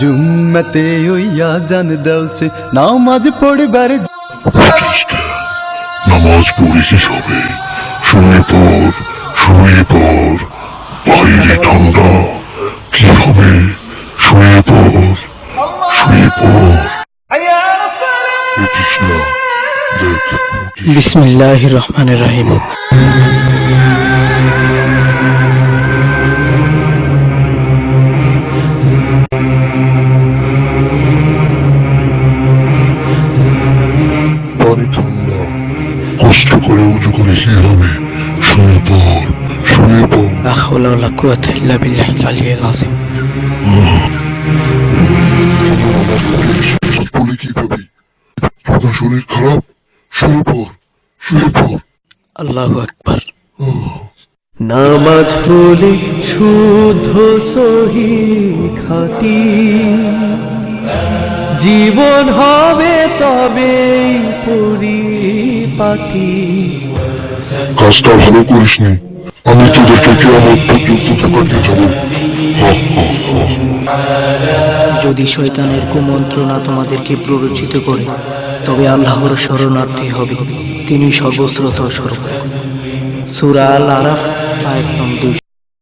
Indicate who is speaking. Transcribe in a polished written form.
Speaker 1: জুম্মতে ওইয়া জান দেওছে নামাজ পড়বার
Speaker 2: নামাজ পড়ে কি হবে? শুয়ে পড়, শুয়ে পড়, বাইরে ঠান্ডা, কি হবে? শুয়ে পড়, শুয়ে পড়, উঠিস না, দেখ উঠিস।
Speaker 3: বিসমিল্লাহির রহমানির রহিম।
Speaker 2: পরে ঠান্ডা, কষ্ট করে উঁচু করে কি হবে? শুয়ে পড়, শুয়ে পড়।
Speaker 3: লা হাওলা ওয়ালা কুওয়াতা ইল্লা বিল্লাহিল আলিয়্যিল আযীম।
Speaker 2: বলে কি পাবি? তোর শরীর খারাপ, শুয়ে পড়, শুয়ে পড়।
Speaker 3: আল্লাহু আকবার।
Speaker 1: নামাজ হলে শুদ্ধ সহি খাঁটি জীবন হবে তবে পরিপাটি।
Speaker 2: কাজটা ভালো করিসনি, আমি তোদেরকে কিয়ামত পর্যন্ত ধোঁকা দিয়ে যাবো।
Speaker 3: যদি শয়তানের কুমন্ত্রণা তোমাদেরকে প্ররোচিত করে তবে আল্লাহর শরণার্থী হবে, তিনি সর্বশ্রোত সর্বজ্ঞ। সূরা আল আরাফ আয়াত নং 200।